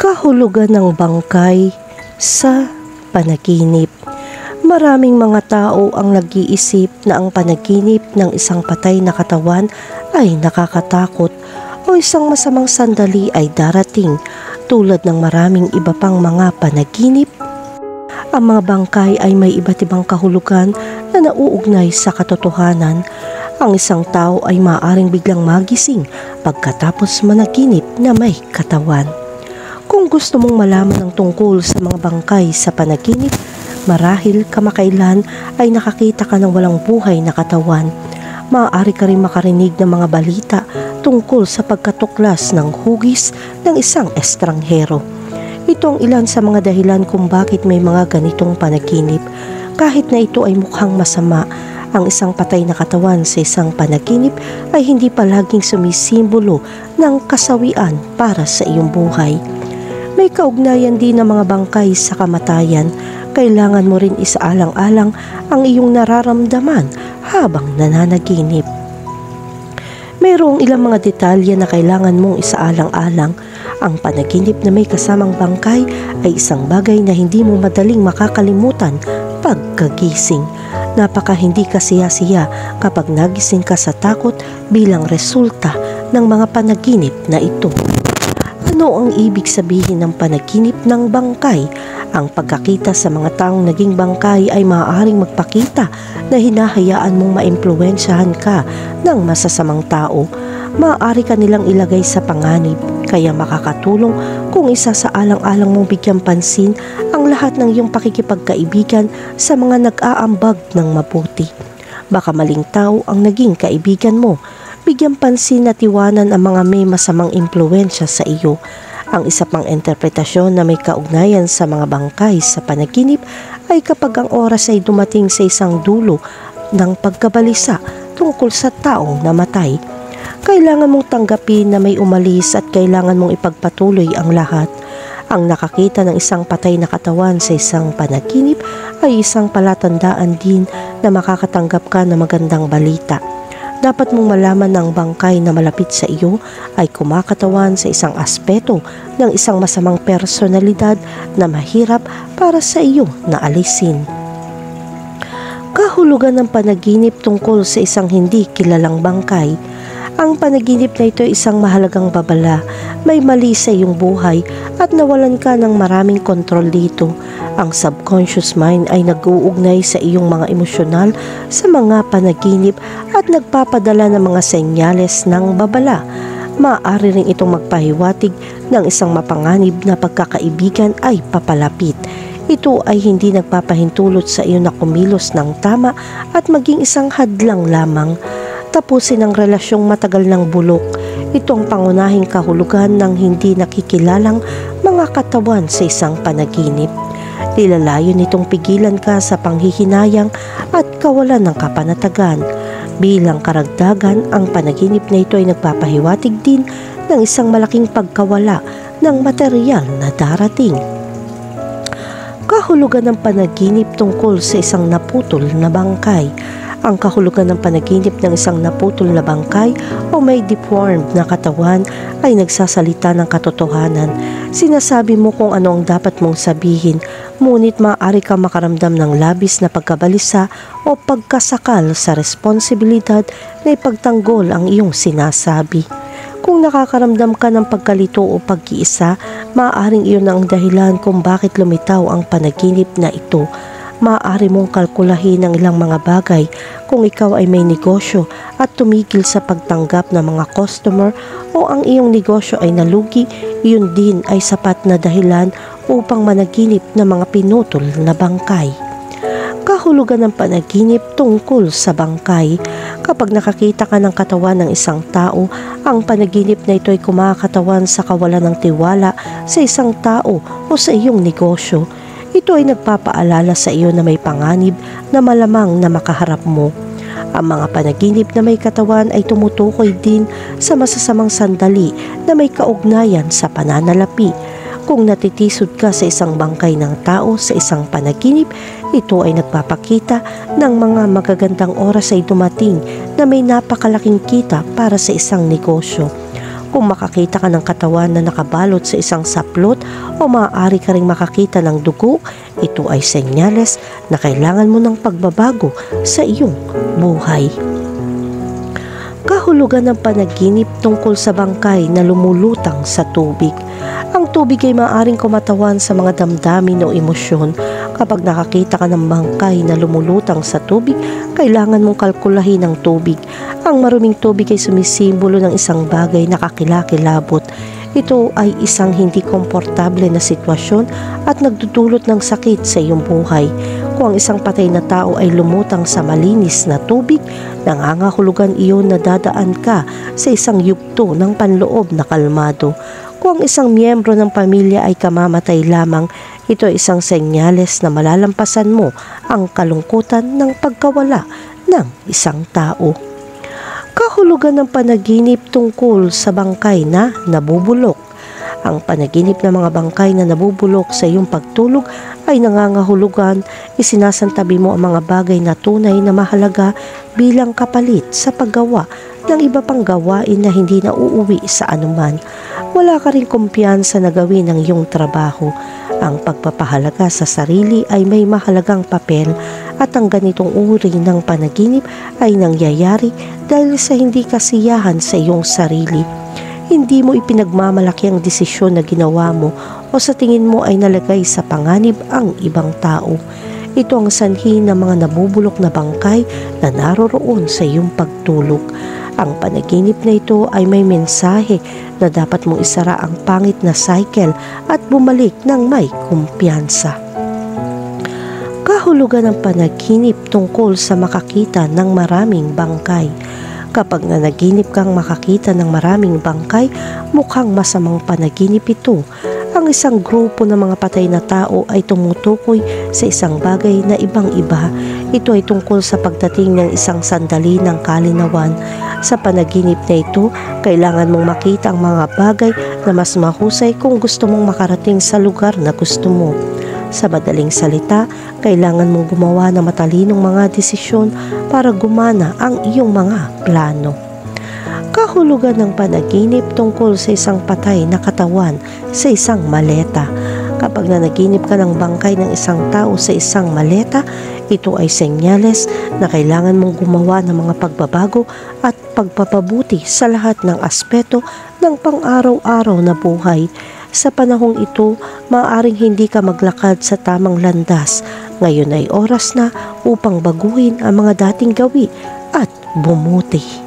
Kahulugan ng bangkay sa panaginip. Maraming mga tao ang nag-iisip na ang panaginip ng isang patay na katawan ay nakakatakot o isang masamang sandali ay darating, tulad ng maraming iba pang mga panaginip. Ang mga bangkay ay may iba't ibang kahulugan na nauugnay sa katotohanan. Ang isang tao ay maaaring biglang magising pagkatapos managinip na may katawan. Kung gusto mong malaman ang tungkol sa mga bangkay sa panaginip, marahil kamakailan ay nakakita ka ng walang buhay na katawan. Maaari ka rin makarinig ng mga balita tungkol sa pagkatuklas ng hugis ng isang estranghero. Ito ang ilan sa mga dahilan kung bakit may mga ganitong panaginip. Kahit na ito ay mukhang masama, ang isang patay na katawan sa isang panaginip ay hindi palaging sumisimbolo ng kasawian para sa iyong buhay. May kaugnayan din ng mga bangkay sa kamatayan. Kailangan mo rin isaalang-alang ang iyong nararamdaman habang nananaginip. Mayroong ilang mga detalye na kailangan mong isaalang-alang. Ang panaginip na may kasamang bangkay ay isang bagay na hindi mo madaling makakalimutan pagkagising. Napaka hindi kasiya-siya kapag nagising ka sa takot bilang resulta ng mga panaginip na ito. Ano ang ibig sabihin ng panaginip ng bangkay? Ang pagkakita sa mga taong naging bangkay ay maaaring magpakita na hinahayaan mong maimpluwensyahan ka ng masasamang tao. Maaari ka nilang ilagay sa panganib, kaya makakatulong kung isa sa alang-alang mong bigyan pansin ang lahat ng iyong pakikipagkaibigan sa mga nag-aambag ng mabuti. Baka maling tao ang naging kaibigan mo. Bigyan pansin at iwanan ang mga may masamang impluwensya sa iyo. Ang isa pang interpretasyon na may kaugnayan sa mga bangkay sa panaginip ay kapag ang oras ay dumating sa isang dulo ng pagkabalisa tungkol sa taong namatay. Kailangan mong tanggapin na may umalis at kailangan mong ipagpatuloy ang lahat. Ang nakakita ng isang patay na katawan sa isang panaginip ay isang palatandaan din na makakatanggap ka ng magandang balita. Dapat mong malaman na ang bangkay na malapit sa iyo ay kumakatawan sa isang aspeto ng isang masamang personalidad na mahirap para sa iyo na alisin. Kahulugan ng panaginip tungkol sa isang hindi kilalang bangkay. Ang panaginip na ito ay isang mahalagang babala. May mali sa iyong buhay at nawalan ka ng maraming kontrol dito. Ang subconscious mind ay nag-uugnay sa iyong mga emosyonal sa mga panaginip at nagpapadala ng mga senyales ng babala. Maaari rin itong magpahiwatig ng isang mapanganib na pagkakaibigan ay papalapit. Ito ay hindi nagpapahintulot sa iyo na kumilos ng tama at maging isang hadlang lamang. Tapusin ang relasyong matagal ng bulok. Ito ang pangunahing kahulugan ng hindi nakikilalang mga katawan sa isang panaginip. Nilalayon nitong pigilan ka sa panghihinayang at kawalan ng kapanatagan. Bilang karagdagan, ang panaginip na ito ay nagpapahiwatig din ng isang malaking pagkawala ng material na darating. Kahulugan ng panaginip tungkol sa isang naputol na bangkay. Ang kahulugan ng panaginip ng isang naputol na bangkay o may deformed na katawan ay nagsasalita ng katotohanan. Sinasabi mo kung ano ang dapat mong sabihin, ngunit maaari ka makaramdam ng labis na pagkabalisa o pagkasakal sa responsibilidad na ipagtanggol ang iyong sinasabi. Kung nakakaramdam ka ng pagkalito o pag-iisa, maaaring iyon ang dahilan kung bakit lumitaw ang panaginip na ito. Maaari mong kalkulahin ang ilang mga bagay kung ikaw ay may negosyo at tumigil sa pagtanggap ng mga customer o ang iyong negosyo ay nalugi, iyon din ay sapat na dahilan upang managinip ng mga pinutol na bangkay. Kahulugan ng panaginip tungkol sa bangkay. Kapag nakakita ka ng katawan ng isang tao, ang panaginip na ito ay kumakatawan sa kawalan ng tiwala sa isang tao o sa iyong negosyo. Ito ay nagpapaalala sa iyo na may panganib na malamang na makaharap mo. Ang mga panaginip na may katawan ay tumutukoy din sa masasamang sandali na may kaugnayan sa pananalapi. Kung natitisod ka sa isang bangkay ng tao sa isang panaginip, ito ay nagpapakita ng mga magagandang oras ay dumating na may napakalaking kita para sa isang negosyo. Kung makakita ka ng katawan na nakabalot sa isang saplot o maaari ka ring makakita ng dugo, ito ay senyales na kailangan mo ng pagbabago sa iyong buhay. Kahulugan ng panaginip tungkol sa bangkay na lumulutang sa tubig. Ang tubig ay maaaring kumatawan sa mga damdamin o emosyon. Kapag nakakita ka ng bangkay na lumulutang sa tubig, kailangan mong kalkulahin ang tubig. Ang maruming tubig ay sumisimbolo ng isang bagay na kakilakilabot. Ito ay isang hindi komportable na sitwasyon at nagdudulot ng sakit sa iyong buhay. Kung ang isang patay na tao ay lumutang sa malinis na tubig, nangangahulugan iyon na dadaan ka sa isang yugto ng panloob na kalmado. Kung ang isang miyembro ng pamilya ay kamamatay lamang, ito ay isang senyales na malalampasan mo ang kalungkutan ng pagkawala ng isang tao. Kahulugan ng panaginip tungkol sa bangkay na nabubulok. Ang panaginip ng mga bangkay na nabubulok sa iyong pagtulog ay nangangahulugan, isinasantabi mo ang mga bagay na tunay na mahalaga bilang kapalit sa paggawa ng iba pang gawain na hindi na uuwi sa anuman. Wala ka ring kumpiyansa na gawin ang iyong trabaho. Ang pagpapahalaga sa sarili ay may mahalagang papel at ang ganitong uri ng panaginip ay nangyayari dahil sa hindi kasiyahan sa iyong sarili. Hindi mo ipinagmamalaki ang desisyon na ginawa mo o sa tingin mo ay nalagay sa panganib ang ibang tao. Ito ang sanhi ng mga nabubulok na bangkay na naroroon sa iyong pagtulog. Ang panaginip na ito ay may mensahe na dapat mong isara ang pangit na cycle at bumalik ng may kumpiyansa. Kahulugan ng panaginip tungkol sa makakita ng maraming bangkay. Kapag nanaginip kang makakita ng maraming bangkay, mukhang masamang panaginip ito. Ang isang grupo ng mga patay na tao ay tumutukoy sa isang bagay na ibang-iba. Ito ay tungkol sa pagdating ng isang sandali ng kalinawan. Sa panaginip na ito, kailangan mong makita ang mga bagay na mas mahusay kung gusto mong makarating sa lugar na gusto mo. Sa madaling salita, kailangan mong gumawa ng matalinong mga desisyon para gumana ang iyong mga plano. Kahulugan ng panaginip tungkol sa isang patay na katawan sa isang maleta. Kapag nanaginip ka ng bangkay ng isang tao sa isang maleta, ito ay senyales na kailangan mong gumawa ng mga pagbabago at pagpapabuti sa lahat ng aspeto ng pang-araw-araw na buhay. Sa panahong ito, maaaring hindi ka maglakad sa tamang landas. Ngayon ay oras na upang baguhin ang mga dating gawi at bumuti.